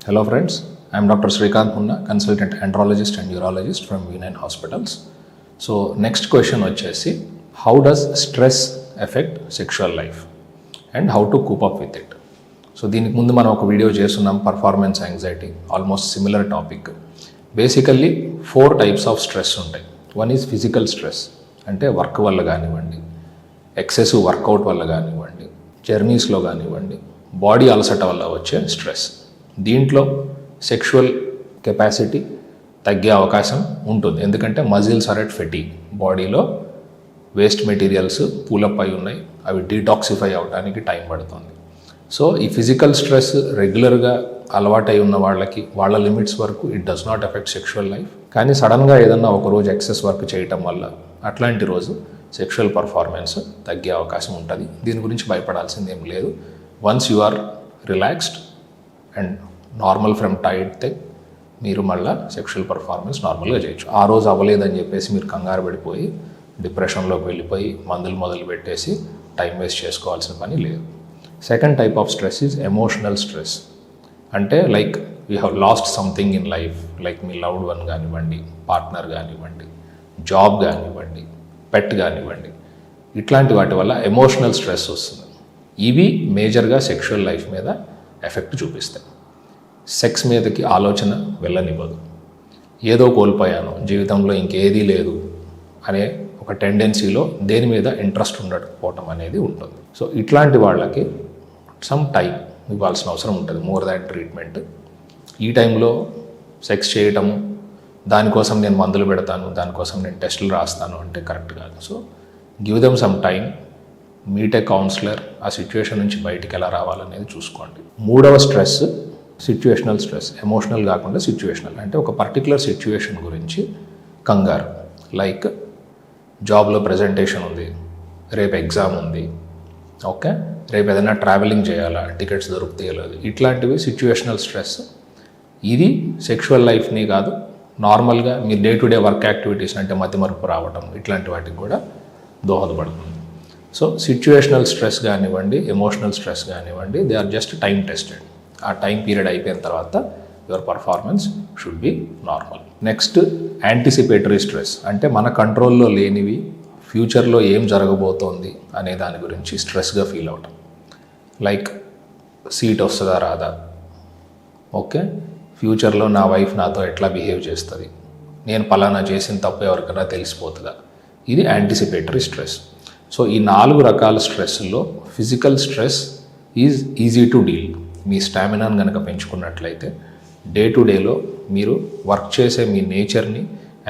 Hello friends, I am Dr. Srikanth Munna, consultant andrologist and urologist from V9 Hospitals. So next question vachesi, how does stress affect sexual life and how to cope up with it? So దీనికి ముందు మనం ఒక video చేస్తున్నాం performance anxiety, almost similar topic. Basically 4 types of stress ఉంటాయి. One is physical stress, అంటే work వల్ల కానివ్వండి, excessive work out వల్ల కానివ్వండి, జర్నీస్లో కానివ్వండి, బాడీ అలసట వల్ల వచ్చే స్ట్రెస్. దీంట్లో సెక్షువల్ కెపాసిటీ తగ్గే అవకాశం ఉంటుంది, ఎందుకంటే మజిల్స్ ఆర్ ఎట్ ఫెటీగ్, బాడీలో వేస్ట్ మెటీరియల్స్ పూలప్ అయి ఉన్నాయి, అవి డీటాక్సిఫై అవడానికి టైం పడుతుంది. సో ఈ ఫిజికల్ స్ట్రెస్ రెగ్యులర్గా అలవాటై ఉన్న వాళ్ళకి వాళ్ళ లిమిట్స్ వరకు it does not effect sexual life. కానీ సడన్గా ఏదన్నా ఒక రోజు ఎక్సెస్ వర్క్ చేయటం వల్ల అట్లాంటి రోజు సెక్షువల్ పర్ఫార్మెన్స్ తగ్గే అవకాశం ఉంటుంది. దీని గురించి భయపడాల్సింది ఏం లేదు. Once you are relaxed and normal from tired మీరు మళ్ళీ సెక్షువల్ పర్ఫార్మెన్స్ నార్మల్గా చేయొచ్చు. ఆ రోజు అవ్వలేదని చెప్పేసి మీరు కంగారు పడిపోయి డిప్రెషన్లోకి వెళ్ళిపోయి మందులు మొదలు పెట్టేసి టైం వేస్ట్ చేసుకోవాల్సిన పని లేదు. Second type of stress is emotional stress. అంటే like you have lost something in life, like మీ లవ్డ్ వన్ కానివ్వండి, పార్ట్నర్ కానివ్వండి, జాబ్ కానివ్వండి, పెట్ కానివ్వండి, ఇట్లాంటి వాటి వల్ల ఎమోషనల్ స్ట్రెస్ వస్తుంది. ఇవి మేజర్గా సెక్షువల్ లైఫ్ మీద ఎఫెక్ట్ చూపిస్తాయి. సెక్స్ మీదకి ఆలోచన వెళ్ళనివ్వదు. ఏదో కోల్పోయాను, జీవితంలో ఇంకేదీ లేదు అనే ఒక టెండెన్సీలో దేని మీద ఇంట్రెస్ట్ ఉండకపోవటం అనేది ఉంటుంది. సో ఇట్లాంటి వాళ్ళకి సమ్ టైం ఇవ్వాల్సిన అవసరం ఉంటుంది, మోర్ దాన్ ట్రీట్మెంట్. ఈ టైంలో సెక్స్ చేయటము, దానికోసం నేను మందులు పెడతాను, దానికోసం నేను టెస్టులు రాస్తాను అంటే కరెక్ట్ కాదు. So give them some time, meet a counsellor, ఆ సిచ్యువేషన్ నుంచి బయటికి ఎలా రావాలనేది చూసుకోండి. మూడవ స్ట్రెస్ సిచ్యువేషనల్ స్ట్రెస్, ఎమోషనల్ కాకుండా సిచ్యువేషనల్. అంటే ఒక పర్టికులర్ సిచ్యువేషన్ గురించి కంగారు, లైక్ జాబ్లో ప్రజెంటేషన్ ఉంది, రేపు ఎగ్జామ్ ఉంది, ఓకే, రేపు ఏదైనా ట్రావెలింగ్ చేయాలా, టికెట్స్ దొరుకుతాయో లేదు, ఇట్లాంటివి సిచ్యువేషనల్ స్ట్రెస్. ఇది సెక్షువల్ లైఫ్ని కాదు, నార్మల్గా మీ day to day work activities అంటే మతిమరుపు రావటం, ఇట్లాంటి వాటికి కూడా దోహదపడుతుంది. సో సిచ్యువేషనల్ స్ట్రెస్ కానివ్వండి, ఎమోషనల్ స్ట్రెస్ కానివ్వండి, they are just time tested. ఆ టైం పీరియడ్ అయిపోయిన తర్వాత your performance should be normal. Next anticipatory stress, అంటే మన కంట్రోల్లో లేనివి, ఫ్యూచర్లో ఏం జరగబోతోంది అనే దాని గురించి స్ట్రెస్గా ఫీల్ అవటం. లైక్ సీట్ వస్తుందా రాదా, ఓకే, ఫ్యూచర్లో నా వైఫ్ నాతో ఎట్లా బిహేవ్ చేస్తుంది, నేను పలానా చేసిన తప్పు ఎవరికైనా తెలిసిపోతుందా, ఇది యాంటిసిపేటరీ స్ట్రెస్. సో ఈ 4 రకాల స్ట్రెస్లో physical stress is easy to deal. మీ స్టామినాను కనుక పెంచుకున్నట్లయితే డే టు డేలో మీరు వర్క్ చేసే మీ నేచర్ని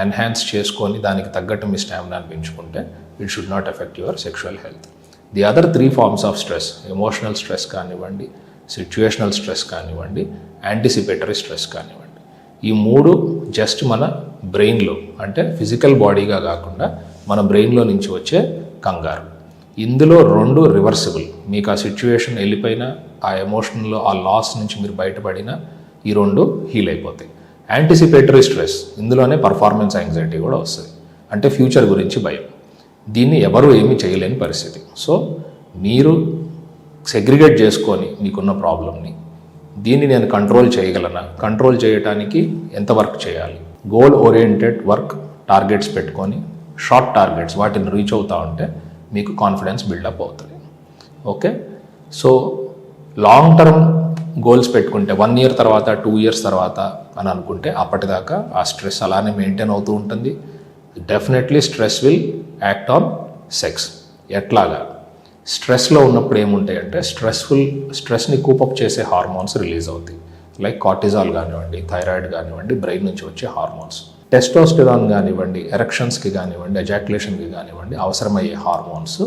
ఎన్హాన్స్ చేసుకొని దానికి తగ్గట్టు మీ స్టామినాను పెంచుకుంటే it should not affect your sexual health. The other 3 forms of stress, emotional stress కానివ్వండి, సిచ్యువేషనల్ స్ట్రెస్ కానివ్వండి, యాంటిసిపేటరీ స్ట్రెస్ కానివ్వండి, ఈ 3 జస్ట్ మన బ్రెయిన్లో, అంటే ఫిజికల్ బాడీగా కాకుండా మన బ్రెయిన్లో నుంచి వచ్చే కంగారు. ఇందులో 2 రివర్సిబుల్. మీకు ఆ సిచ్యువేషన్ వెళ్ళిపోయినా, ఆ ఎమోషన్లో ఆ లాస్ నుంచి మీరు బయటపడినా ఈ 2 హీల్ అయిపోతాయి. యాంటిసిపేటరీ స్ట్రెస్, ఇందులోనే పర్ఫార్మెన్స్ యాంగ్జైటీ కూడా వస్తుంది, అంటే ఫ్యూచర్ గురించి భయం. దీన్ని ఎవరు ఏమీ చేయలేని పరిస్థితి. సో మీరు సెగ్రిగేట్ చేసుకొని మీకున్న ప్రాబ్లమ్ని, దీన్ని నేను కంట్రోల్ చేయగలనా, కంట్రోల్ చేయడానికి ఎంత వర్క్ చేయాలి, గోల్ ఓరియంటెడ్ వర్క్, టార్గెట్స్ పెట్టుకొని షార్ట్ టార్గెట్స్ వాటిని రీచ్ అవుతూ ఉంటే మీకు కాన్ఫిడెన్స్ బిల్డప్ అవుతుంది. Okay, so long term goals పెట్టుకుంటే 1 year తర్వాత, 2 years తర్వాత అని అనుకుంటే అప్పటిదాకా ఆ స్ట్రెస్ అలానే మెయింటైన్ అవుతూ ఉంటుంది. Definitely stress will act on sex. ఎట్లాగా, స్ట్రెస్లో ఉన్నప్పుడు ఏముంటాయంటే స్ట్రెస్ని కూపప్ చేసే హార్మోన్స్ రిలీజ్ అవుతాయి, లైక్ కార్టిజాల్ కానివ్వండి, థైరాయిడ్ కానివ్వండి, బ్రెయిన్ నుంచి వచ్చే హార్మోన్స్. టెస్టోస్టెరాన్ కానివ్వండి, ఎరెక్షన్స్కి కానివ్వండి, ఎజాక్యులేషన్కి కానివ్వండి అవసరమయ్యే hormones,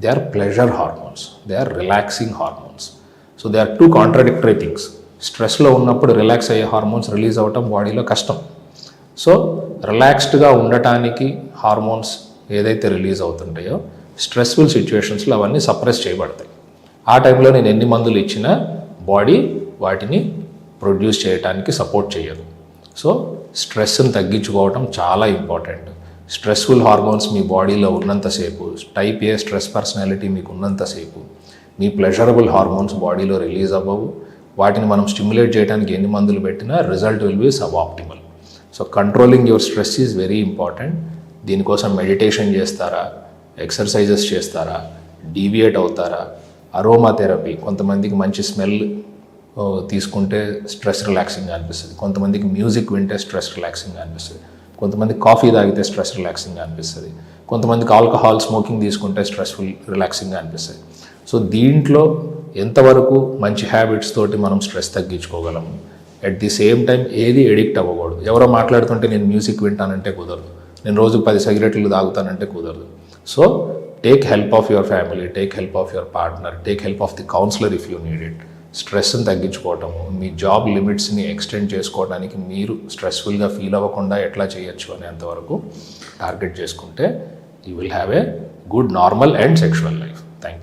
they are pleasure hormones, they are relaxing hormones. So they are 2 contradictory things. స్ట్రెస్లో ఉన్నప్పుడు రిలాక్స్ అయ్యే హార్మోన్స్ రిలీజ్ అవ్వటం బాడీలో కష్టం. సో రిలాక్స్డ్గా ఉండటానికి హార్మోన్స్ ఏదైతే రిలీజ్ అవుతుంటాయో స్ట్రెస్ఫుల్ సిచ్యువేషన్స్లో అవన్నీ సప్రెస్ చేయబడతాయి. ఆ టైంలో నేను ఎన్ని మందులు ఇచ్చినా బాడీ వాటిని ప్రొడ్యూస్ చేయడానికి సపోర్ట్ చేయదు. సో స్ట్రెస్ని తగ్గించుకోవడం చాలా ఇంపార్టెంట్. స్ట్రెస్ఫుల్ హార్మోన్స్ మీ బాడీలో ఉన్నంతసేపు, టైప్ ఏ స్ట్రెస్ పర్సనాలిటీ మీకు ఉన్నంతసేపు మీ ప్లెజరబుల్ హార్మోన్స్ బాడీలో రిలీజ్ అవ్వవు. వాటిని మనం స్టిమ్యులేట్ చేయడానికి ఎన్ని మందులు పెట్టినా result will be sub optimal. So controlling your stress is very important. దీనికోసం మెడిటేషన్ చేస్తారా, ఎక్సర్సైజెస్ చేస్తారా, డీవియేట్ అవుతారా, అరోమా థెరపీ, కొంతమందికి మంచి స్మెల్ తీసుకుంటే స్ట్రెస్ రిలాక్సింగ్గా అనిపిస్తుంది, కొంతమందికి మ్యూజిక్ వింటే స్ట్రెస్ రిలాక్సింగ్గా అనిపిస్తుంది, కొంతమంది కాఫీ తాగితే స్ట్రెస్ రిలాక్సింగ్గా అనిపిస్తుంది, కొంతమందికి ఆల్కహాల్ స్మోకింగ్ తీసుకుంటే స్ట్రెస్ఫుల్ రిలాక్సింగ్గా అనిపిస్తుంది. సో దీంట్లో ఎంతవరకు మంచి హ్యాబిట్స్ తోటి మనం స్ట్రెస్ తగ్గించుకోగలము, అట్ ది సేమ్ టైం ఏది ఎడిక్ట్ అవ్వకూడదు. ఎవరో మాట్లాడుతుంటే నేను మ్యూజిక్ వింటానంటే కుదరదు, నేను రోజుకు 10 సిగరెట్లు తాగుతానంటే కుదరదు. So take help of your family, take help of your partner, take help of the counsellor if you need it. స్ట్రెస్ని తగ్గించుకోవటము, మీ జాబ్ లిమిట్స్ని ఎక్స్టెండ్ చేసుకోవడానికి మీరు స్ట్రెస్ఫుల్గా ఫీల్ అవ్వకుండా ఎట్లా చేయొచ్చు అనేంతవరకు టార్గెట్ చేసుకుంటే you will have a good normal and sexual life. Thank you.